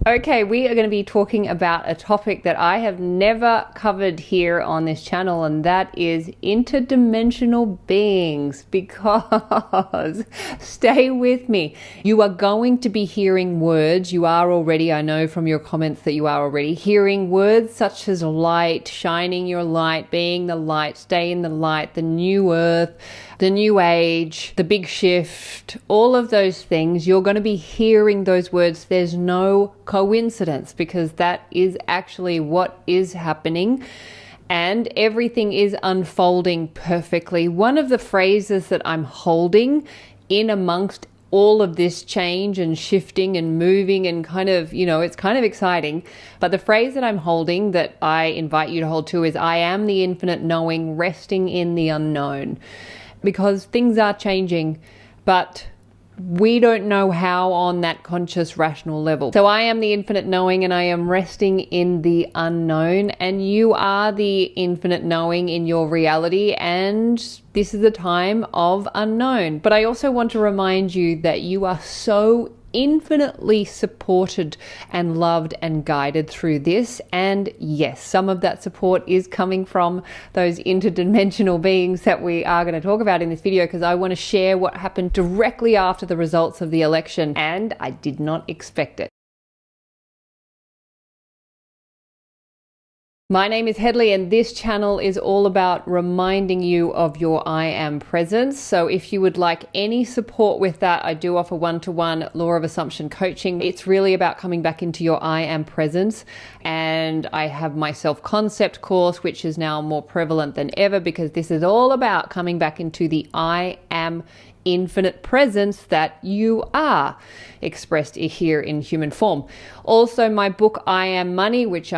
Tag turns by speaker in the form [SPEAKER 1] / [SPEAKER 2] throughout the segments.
[SPEAKER 1] Okay, we are going to be talking about a topic that I have never covered here on this channel, and that is interdimensional beings, because stay with me. You are going to be hearing words. You are already, I know from your comments that you are already hearing words such as light, shining your light, being the light, stay in the light, the new earth, the new age, the big shift, all of those things. You're going to be hearing those words. There's no coincidence, because that is actually what is happening, and everything is unfolding perfectly. One of the phrases that I'm holding in amongst all of this change and shifting and moving and kind of, it's kind of exciting. But the phrase that I'm holding that I invite you to hold to is, I am the infinite knowing, resting in the unknown. Because things are changing, but we don't know how on that conscious rational level. So I am the infinite knowing, and I am resting in the unknown, and you are the infinite knowing in your reality, and this is a time of unknown. But I also want to remind you that you are so infinitely supported and loved and guided through this. And yes, some of that support is coming from those interdimensional beings that we are going to talk about in this video, because I want to share what happened directly after the results of the election, and I did not expect it. My name is Hedley, and this channel is all about reminding you of your I am presence. So if you would like any support with that, I do offer one-to-one law of assumption coaching. It's really about coming back into your I am presence. And I have my self-concept course, which is now more prevalent than ever, because this is all about coming back into the I am infinite presence that you are, expressed here in human form. Also, my book, I Am Money, which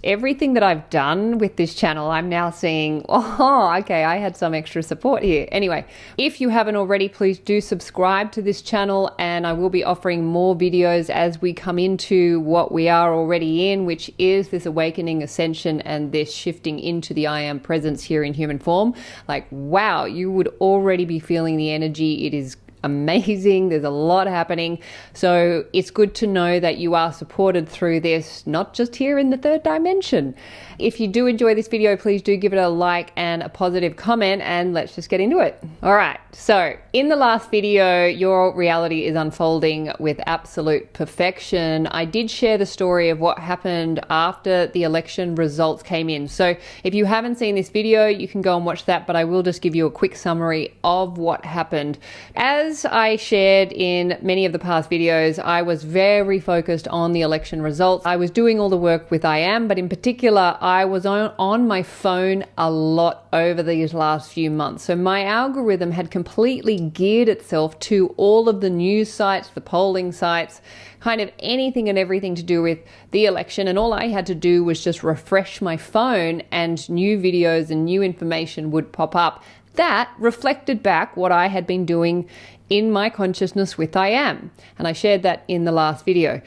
[SPEAKER 1] everything that I've done with this channel, I'm now seeing, okay, I had some extra support here. Anyway, if you haven't already, please do subscribe to this channel, and I will be offering more videos as we come into what we are already in, which is this awakening, ascension, and this shifting into the I am presence here in human form. Like, wow, you would already be feeling the energy. It is amazing. There's a lot happening. So it's good to know that you are supported through this, not just here in the third dimension. If you do enjoy this video, please do give it a like and a positive comment, and let's just get into it. All right. So in the last video, your reality is unfolding with absolute perfection. I did share the story of what happened after the election results came in. So if you haven't seen this video, you can go and watch that, but I will just give you a quick summary of what happened. As I shared in many of the past videos, I was very focused on the election results. I was doing all the work with I Am, but in particular, I was on my phone a lot over these last few months. So my algorithm had completely geared itself to all of the news sites, the polling sites, kind of anything and everything to do with the election. And all I had to do was just refresh my phone, and new videos and new information would pop up that reflected back what I had been doing in my consciousness with I Am. And I shared that in the last video.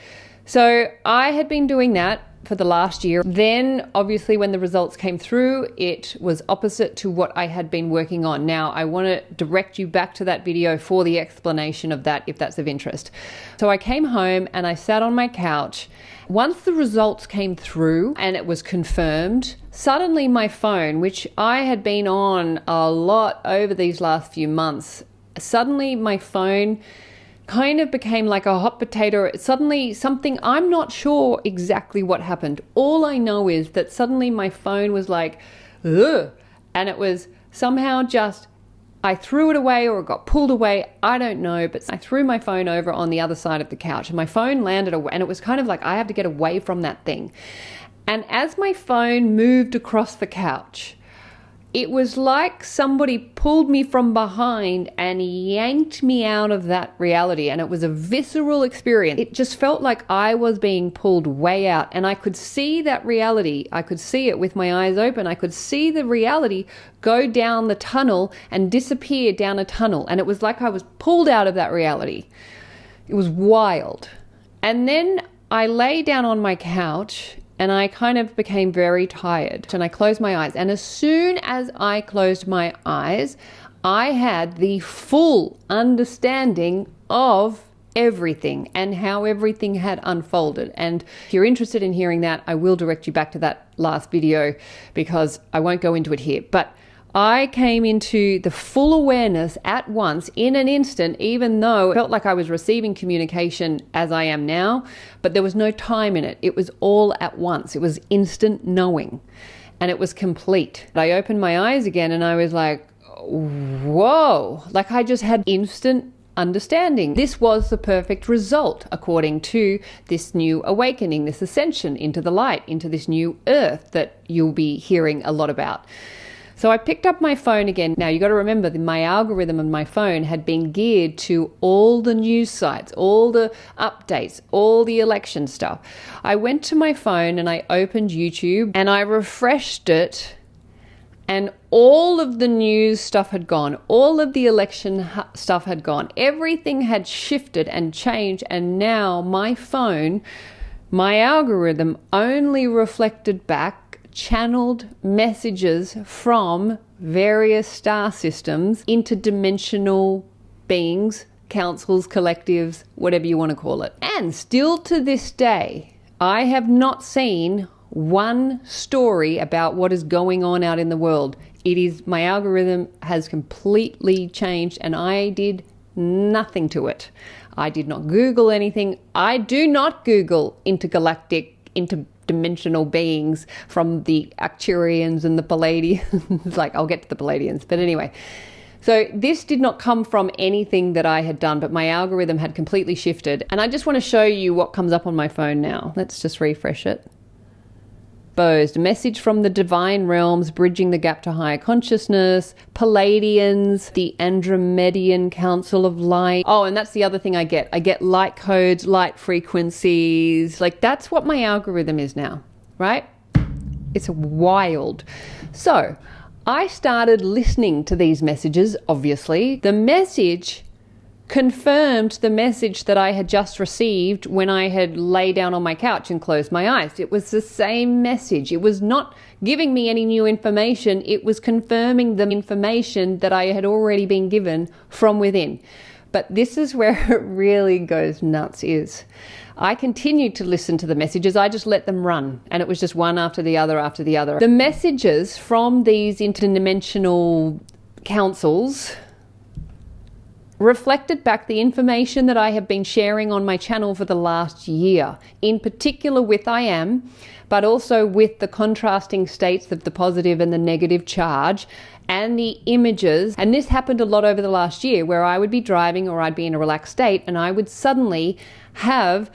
[SPEAKER 1] So I had been doing that for the last year. Then obviously when the results came through, it was opposite to what I had been working on. Now I want to direct you back to that video for the explanation of that, if that's of interest. So I came home and I sat on my couch. Once the results came through and it was confirmed, suddenly my phone, which I had been on a lot over these last few months, suddenly my phone kind of became like a hot potato. Suddenly something, I'm not sure exactly what happened. All I know is that suddenly my phone was like, ugh, and it was somehow just, I threw it away or it got pulled away. I don't know, but I threw my phone over on the other side of the couch, and my phone landed away, and it was kind of like I have to get away from that thing. And as my phone moved across the couch, it was like somebody pulled me from behind and yanked me out of that reality. And it was a visceral experience. It just felt like I was being pulled way out, and I could see that reality. I could see it with my eyes open. I could see the reality go down the tunnel and disappear down a tunnel. And it was like I was pulled out of that reality. It was wild. And then I lay down on my couch and I kind of became very tired, and I closed my eyes. And as soon as I closed my eyes, I had the full understanding of everything and how everything had unfolded. And if you're interested in hearing that, I will direct you back to that last video because I won't go into it here. But I came into the full awareness at once in an instant, even though it felt like I was receiving communication as I am now, but there was no time in it. It was all at once. It was instant knowing, and it was complete. I opened my eyes again and I was like, whoa, like I just had instant understanding. This was the perfect result according to this new awakening, this ascension into the light, into this new earth that you'll be hearing a lot about. So I picked up my phone again. Now you got to remember that my algorithm on my phone had been geared to all the news sites, all the updates, all the election stuff. I went to my phone and I opened YouTube and I refreshed it, and all of the news stuff had gone. All of the election stuff had gone. Everything had shifted and changed, and now my phone, my algorithm only reflected back channeled messages from various star systems, interdimensional beings, councils, collectives, whatever you want to call it. And still to this day, I have not seen one story about what is going on out in the world. It is, my algorithm has completely changed and I did nothing to it. I did not Google anything. I do not Google interdimensional beings from the Arcturians and the Palladians. Like, I'll get to the Palladians, but anyway. So this did not come from anything that I had done, but my algorithm had completely shifted. And I just want to show you what comes up on my phone now. Let's just refresh it. Exposed, a message from the divine realms, bridging the gap to higher consciousness, Palladians, the Andromedian Council of Light. Oh, and that's the other thing I get. I get light codes, light frequencies. Like, that's what my algorithm is now, right? It's wild. So I started listening to these messages, obviously. The message confirmed the message that I had just received when I had lay down on my couch and closed my eyes. It was the same message. It was not giving me any new information. It was confirming the information that I had already been given from within. But this is where it really goes nuts is I continued to listen to the messages. I just let them run, and it was just one after the other after the other. The messages from these interdimensional councils reflected back the information that I have been sharing on my channel for the last year, in particular with I Am, but also with the contrasting states of the positive and the negative charge and the images. And this happened a lot over the last year, where I would be driving or I'd be in a relaxed state and I would suddenly have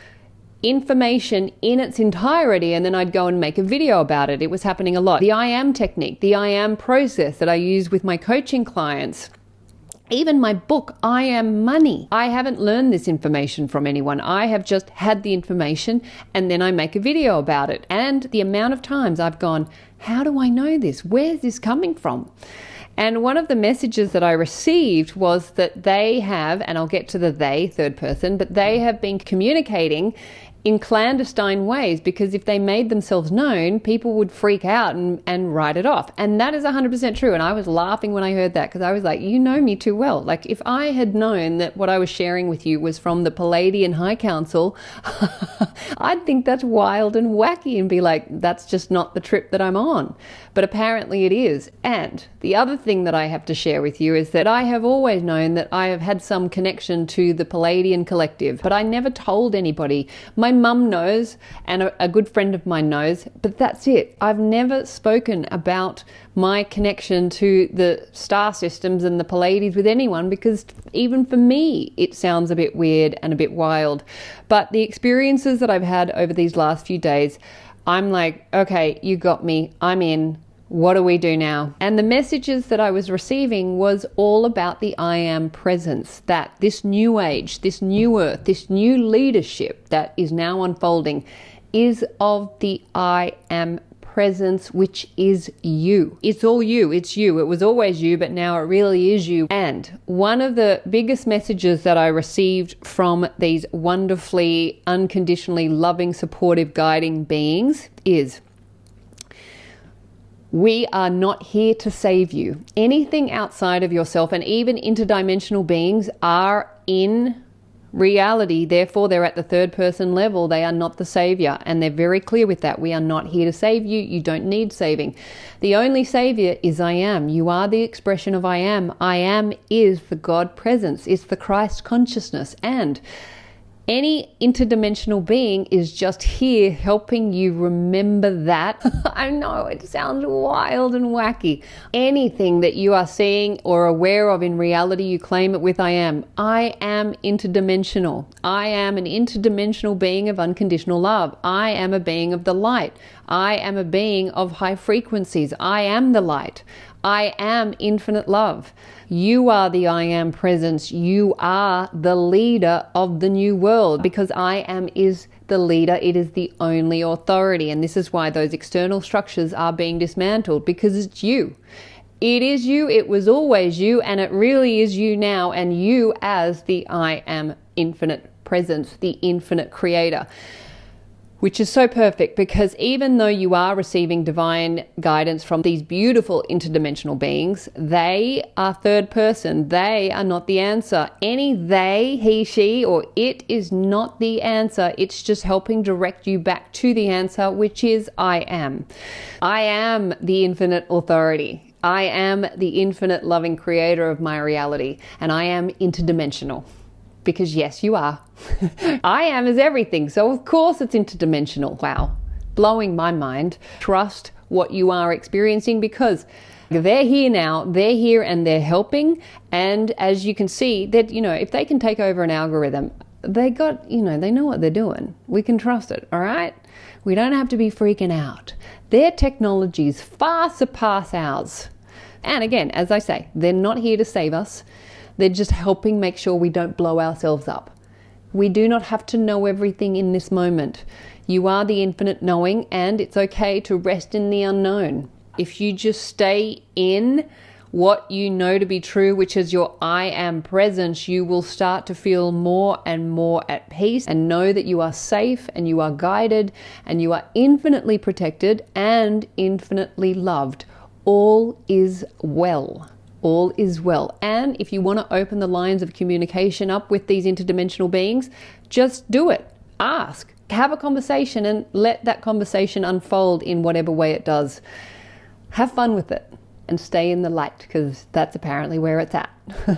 [SPEAKER 1] information in its entirety, and then I'd go and make a video about it. It was happening a lot. The I Am technique, the I Am process that I use with my coaching clients, even my book, I Am Money. I haven't learned this information from anyone. I have just had the information and then I make a video about it. And the amount of times I've gone, how do I know this? Where's this coming from? And one of the messages that I received was that they have, and I'll get to the they, third person, but they have been communicating in clandestine ways, because if they made themselves known, people would freak out and write it off. And that is 100% true. And I was laughing when I heard that, because I was like, you know me too well. Like, if I had known that what I was sharing with you was from the Palladian High Council, I'd think that's wild and wacky and be like, that's just not the trip that I'm on. But apparently it is. And the other thing that I have to share with you is that I have always known that I have had some connection to the Palladian collective, but I never told anybody. My mum knows, and a good friend of mine knows, but that's it. I've never spoken about my connection to the star systems and the Pallades with anyone, because even for me, it sounds a bit weird and a bit wild. But the experiences that I've had over these last few days, I'm like, okay, you got me. I'm in. What do we do now? And the messages that I was receiving was all about the I Am presence, that this new age, this new earth, this new leadership that is now unfolding is of the I Am presence, which is you. It's all you. It's you. It was always you, but now it really is you. And one of the biggest messages that I received from these wonderfully, unconditionally loving, supportive, guiding beings is, we are not here to save you. Anything outside of yourself, and even interdimensional beings, are in reality. Therefore, they're at the third person level. They are not the savior. And they're very clear with that. We are not here to save you. You don't need saving. The only savior is I am. You are the expression of I am. I am is the God presence. It's the Christ consciousness. And any interdimensional being is just here helping you remember that. I know it sounds wild and wacky. Anything that you are seeing or aware of in reality, you claim it with I am. I am interdimensional. I am an interdimensional being of unconditional love. I am a being of the light. I am a being of high frequencies. I am the light. I am infinite love. You are the I am presence. You are the leader of the new world, because I am is the leader. It is the only authority. And this is why those external structures are being dismantled, because it's you. It is you. It was always you. And it really is you now. And you as the I am infinite presence, the infinite creator. Which is so perfect, because even though you are receiving divine guidance from these beautiful interdimensional beings, they are third person. They are not the answer. Any they, he, she, or it is not the answer. It's just helping direct you back to the answer, which is I am. I am the infinite authority. I am the infinite loving creator of my reality, and I am interdimensional. Because yes, you are. I am is everything. So of course it's interdimensional. Wow. Blowing my mind. Trust what you are experiencing, because they're here now. They're here and they're helping. And as you can see, that, if they can take over an algorithm, they know what they're doing. We can trust it. All right. We don't have to be freaking out. Their technologies far surpass ours. And again, as I say, they're not here to save us. They're just helping make sure we don't blow ourselves up. We do not have to know everything in this moment. You are the infinite knowing, and it's okay to rest in the unknown. If you just stay in what you know to be true, which is your I am presence, you will start to feel more and more at peace and know that you are safe and you are guided and you are infinitely protected and infinitely loved. All is well. All is well. And if you want to open the lines of communication up with these interdimensional beings, just do it. Ask. Have a conversation and let that conversation unfold in whatever way it does. Have fun with it and stay in the light, because that's apparently where it's at.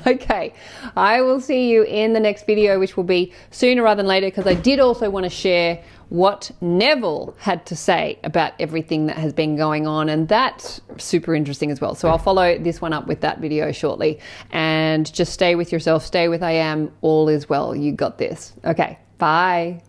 [SPEAKER 1] Okay, I will see you in the next video, which will be sooner rather than later, because I did also want to share what Neville had to say about everything that has been going on, and that's super interesting as well. So I'll follow this one up with that video shortly, and just stay with yourself, stay with I am, all is well, you got this. Okay, bye.